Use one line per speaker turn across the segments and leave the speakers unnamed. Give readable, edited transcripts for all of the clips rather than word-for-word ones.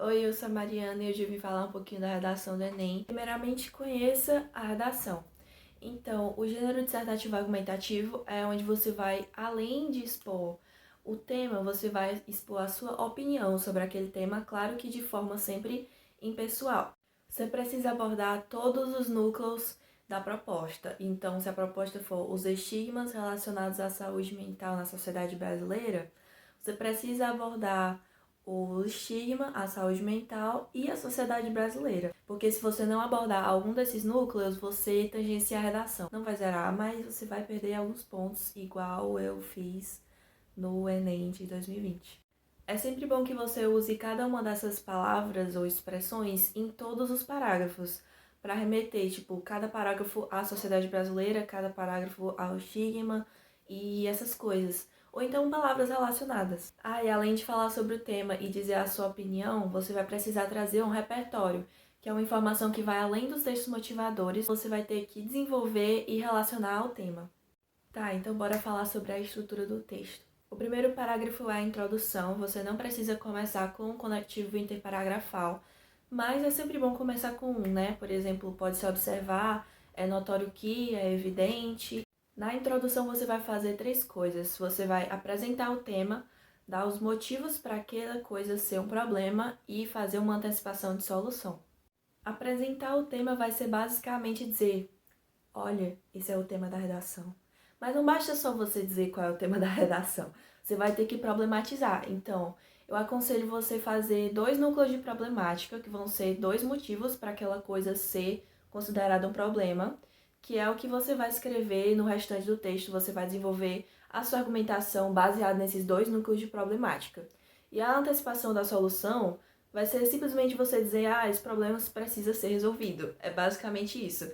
Oi, eu sou a Mariana e hoje eu vim falar um pouquinho da redação do Enem. Primeiramente, conheça a redação. Então, o gênero dissertativo argumentativo é onde você vai, além de expor o tema, você vai expor a sua opinião sobre aquele tema, claro que de forma sempre impessoal. Você precisa abordar todos os núcleos da proposta. Então, se a proposta for os estigmas relacionados à saúde mental na sociedade brasileira, você precisa abordar o estigma, a saúde mental e a sociedade brasileira. Porque se você não abordar algum desses núcleos, você tangencia a redação. Não vai zerar, mas você vai perder alguns pontos, igual eu fiz no Enem de 2020. É sempre bom que você use cada uma dessas palavras ou expressões em todos os parágrafos, para remeter, tipo, cada parágrafo à sociedade brasileira, cada parágrafo ao estigma e essas coisas. Ou então palavras relacionadas. E além de falar sobre o tema e dizer a sua opinião, você vai precisar trazer um repertório, que é uma informação que vai além dos textos motivadores, você vai ter que desenvolver e relacionar ao tema. Tá, então bora falar sobre a estrutura do texto. O primeiro parágrafo é a introdução, você não precisa começar com um conectivo interparagrafal, mas é sempre bom começar com um, né? Por exemplo, pode-se observar, é notório que, é evidente. Na introdução você vai fazer três coisas. Você vai apresentar o tema, dar os motivos para aquela coisa ser um problema e fazer uma antecipação de solução. Apresentar o tema vai ser basicamente dizer: olha, esse é o tema da redação. Mas não basta só você dizer qual é o tema da redação. Você vai ter que problematizar. Então, eu aconselho você fazer 2 núcleos de problemática, que vão ser 2 motivos para aquela coisa ser considerada um problema, que é o que você vai escrever no restante do texto. Você vai desenvolver a sua argumentação baseada nesses 2 núcleos de problemática. E a antecipação da solução vai ser simplesmente você dizer: esse problema precisa ser resolvido. É basicamente isso.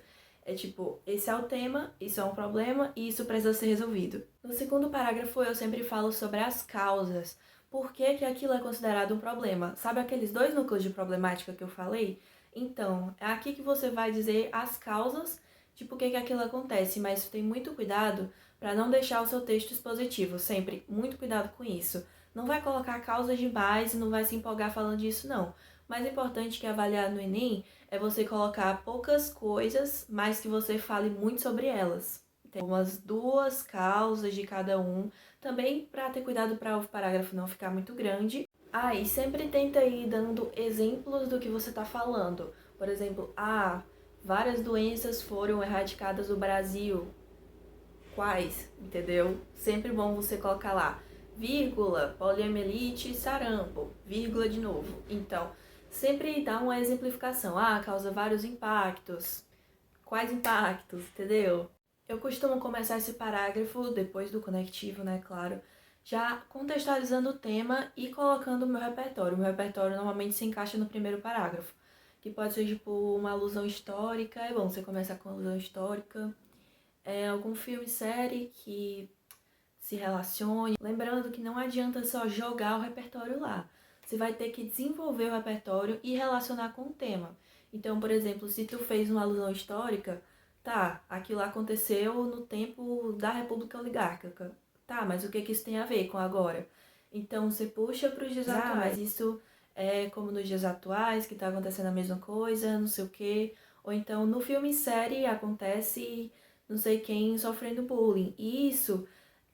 É tipo, esse é o tema, isso é um problema e isso precisa ser resolvido. No segundo parágrafo eu sempre falo sobre as causas. Por que que aquilo é considerado um problema? Sabe aqueles 2 núcleos de problemática que eu falei? Então, é aqui que você vai dizer as causas de por que que aquilo acontece, mas tem muito cuidado para não deixar o seu texto expositivo, sempre muito cuidado com isso. Não vai colocar causas demais e não vai se empolgar falando disso, não. O mais importante que é avaliar no Enem é você colocar poucas coisas, mas que você fale muito sobre elas. Tem umas 2 causas de cada um, também para ter cuidado para o parágrafo não ficar muito grande. E sempre tenta ir dando exemplos do que você está falando. Por exemplo, várias doenças foram erradicadas do Brasil. Quais? Entendeu? Sempre bom você colocar lá, vírgula, poliomielite e sarampo, vírgula de novo. Então, sempre dá uma exemplificação. Causa vários impactos. Quais impactos, entendeu? Eu costumo começar esse parágrafo, depois do conectivo, né, claro, já contextualizando o tema e colocando o meu repertório. O meu repertório normalmente se encaixa no primeiro parágrafo, que pode ser tipo uma alusão histórica. É bom você começar com alusão histórica. Algum filme, série que se relacione. Lembrando que não adianta só jogar o repertório lá. Você vai ter que desenvolver o repertório e relacionar com o tema. Então, por exemplo, se tu fez uma alusão histórica, tá, aquilo aconteceu no tempo da República Oligárquica. Tá, mas o que isso tem a ver com agora? Então, você puxa para os dias atuais. Mas isso é como nos dias atuais, que tá acontecendo a mesma coisa, não sei o quê. Ou então, no filme e série acontece não sei quem sofrendo bullying. E isso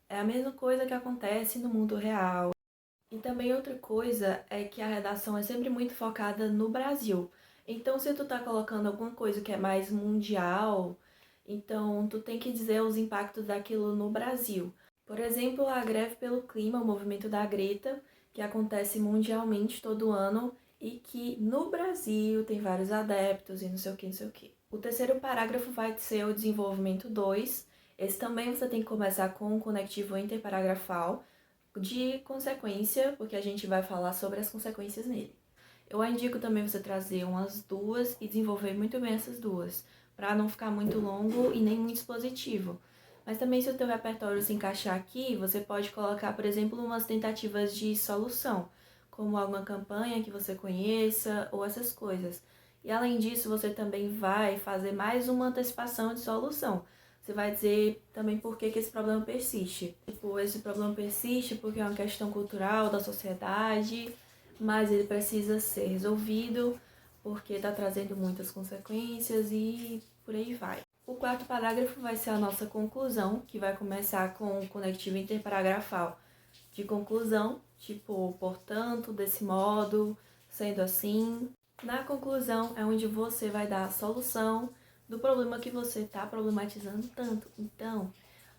é a mesma coisa que acontece no mundo real. E também outra coisa é que a redação é sempre muito focada no Brasil. Então, se tu tá colocando alguma coisa que é mais mundial, então tu tem que dizer os impactos daquilo no Brasil. Por exemplo, a greve pelo clima, o movimento da Greta, que acontece mundialmente todo ano e que no Brasil tem vários adeptos e não sei o que, não sei o que. O terceiro parágrafo vai ser o desenvolvimento 2. Esse também você tem que começar com um conectivo interparagrafal, de consequência, porque a gente vai falar sobre as consequências nele. Eu indico também você trazer umas 2 e desenvolver muito bem essas 2, para não ficar muito longo e nem muito expositivo. Mas também, se o teu repertório se encaixar aqui, você pode colocar, por exemplo, umas tentativas de solução, como alguma campanha que você conheça ou essas coisas. E além disso, você também vai fazer mais uma antecipação de solução. Você vai dizer também por que esse problema persiste. Tipo, esse problema persiste porque é uma questão cultural da sociedade, mas ele precisa ser resolvido porque está trazendo muitas consequências e por aí vai. O quarto parágrafo vai ser a nossa conclusão, que vai começar com o conectivo interparagrafal de conclusão, tipo, portanto, desse modo, sendo assim. Na conclusão é onde você vai dar a solução do problema que você está problematizando tanto. Então,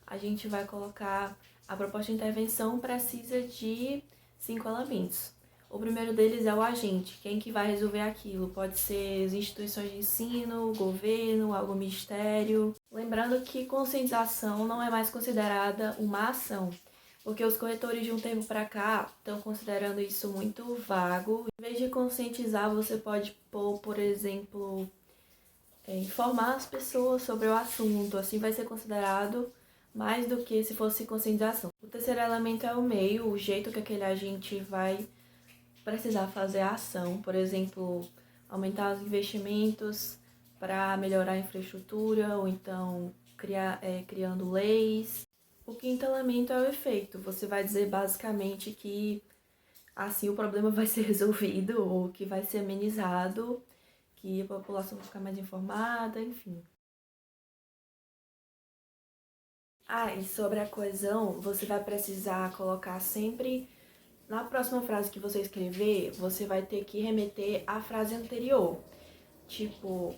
a gente vai colocar a proposta de intervenção precisa de 5 elementos. O primeiro deles é o agente, quem que vai resolver aquilo. Pode ser as instituições de ensino, o governo, algum ministério. Lembrando que conscientização não é mais considerada uma ação, porque os corretores de um tempo para cá estão considerando isso muito vago. Em vez de conscientizar, você pode pôr, por exemplo, informar as pessoas sobre o assunto. Assim vai ser considerado mais do que se fosse conscientização. O terceiro elemento é o meio, o jeito que aquele agente vai precisar fazer a ação. Por exemplo, aumentar os investimentos para melhorar a infraestrutura, ou então criando leis. O quinto elemento é o efeito. Você vai dizer basicamente que assim o problema vai ser resolvido ou que vai ser amenizado, que a população vai ficar mais informada, enfim. E sobre a coesão, você vai precisar colocar sempre, na próxima frase que você escrever, você vai ter que remeter à frase anterior. Tipo,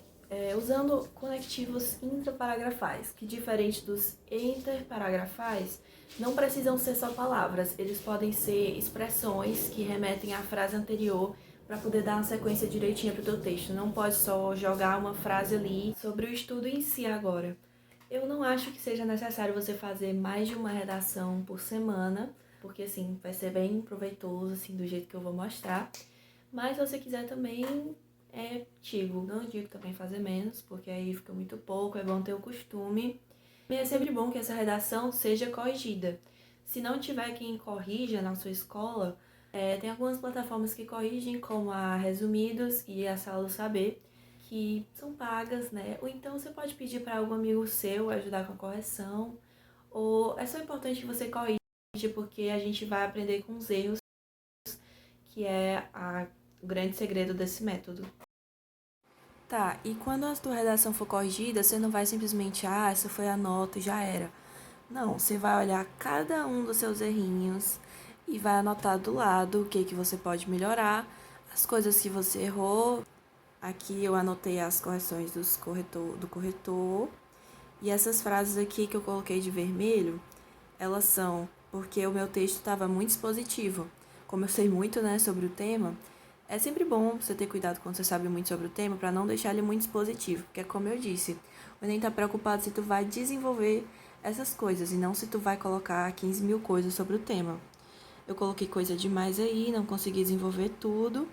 usando conectivos intraparagrafais, que diferente dos interparagrafais, não precisam ser só palavras, eles podem ser expressões que remetem à frase anterior para poder dar uma sequência direitinha para o teu texto. Não pode só jogar uma frase ali sobre o estudo em si agora. Eu não acho que seja necessário você fazer mais de uma redação por semana, porque assim, vai ser bem proveitoso, assim, do jeito que eu vou mostrar. Mas se você quiser também, não digo também fazer menos, porque aí fica muito pouco, é bom ter o costume. E é sempre bom que essa redação seja corrigida. Se não tiver quem corrija na sua escola, tem algumas plataformas que corrigem, como a Resumidos e a Sala do Saber, que são pagas, né? Ou então você pode pedir para algum amigo seu ajudar com a correção. Ou é só importante que você corrija, porque a gente vai aprender com os erros, que é o grande segredo desse método. Tá, e quando a tua redação for corrigida, você não vai simplesmente, essa foi a nota e já era. Não, você vai olhar cada um dos seus errinhos e vai anotar do lado o que você pode melhorar, as coisas que você errou. Aqui eu anotei as correções do corretor. E essas frases aqui que eu coloquei de vermelho, elas são porque o meu texto estava muito expositivo. Como eu sei muito, né, sobre o tema, é sempre bom você ter cuidado quando você sabe muito sobre o tema para não deixar ele muito expositivo, porque como eu disse, o Enem tá preocupado se tu vai desenvolver essas coisas e não se tu vai colocar 15 mil coisas sobre o tema. Eu coloquei coisa demais aí, não consegui desenvolver tudo,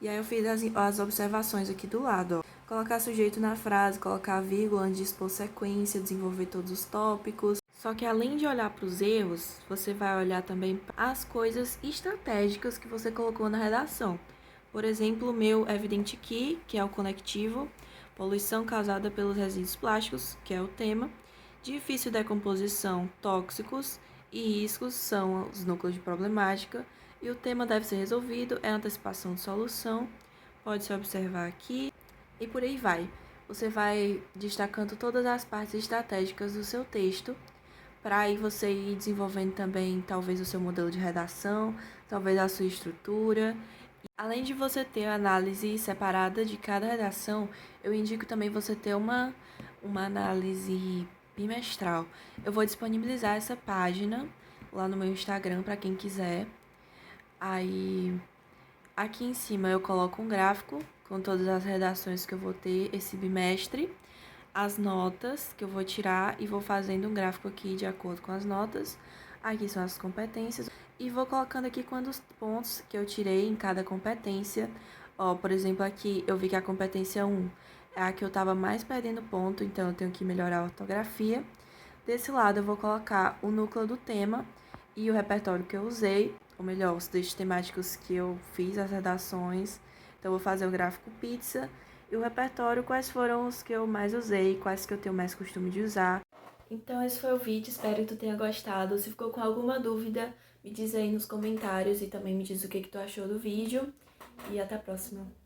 e aí eu fiz as observações aqui do lado, ó. Colocar sujeito na frase, colocar vírgula antes de expor sequência, desenvolver todos os tópicos. Só que além de olhar para os erros, você vai olhar também as coisas estratégicas que você colocou na redação. Por exemplo, o meu Evident Key, que é o conectivo, poluição causada pelos resíduos plásticos, que é o tema, difícil decomposição, tóxicos e riscos são os núcleos de problemática, e o tema deve ser resolvido, é antecipação de solução, pode-se observar aqui, e por aí vai. Você vai destacando todas as partes estratégicas do seu texto, para aí você ir desenvolvendo também talvez o seu modelo de redação, talvez a sua estrutura. Além de você ter a análise separada de cada redação, eu indico também você ter uma análise bimestral. Eu vou disponibilizar essa página lá no meu Instagram para quem quiser. Aí, aqui em cima eu coloco um gráfico com todas as redações que eu vou ter esse bimestre, as notas que eu vou tirar e vou fazendo um gráfico aqui de acordo com as notas. Aqui são as competências e vou colocando aqui quantos pontos que eu tirei em cada competência. Ó, por exemplo, aqui eu vi que a competência 1 é a que eu estava mais perdendo ponto, então eu tenho que melhorar a ortografia. Desse lado eu vou colocar o núcleo do tema e o repertório que eu usei, ou melhor, os textos temáticos que eu fiz, as redações. Então eu vou fazer o gráfico pizza e o repertório, quais foram os que eu mais usei, quais que eu tenho mais costume de usar. Então esse foi o vídeo, espero que tu tenha gostado. Se ficou com alguma dúvida, Me diz aí nos comentários e também me diz o que tu achou do vídeo. E até a próxima.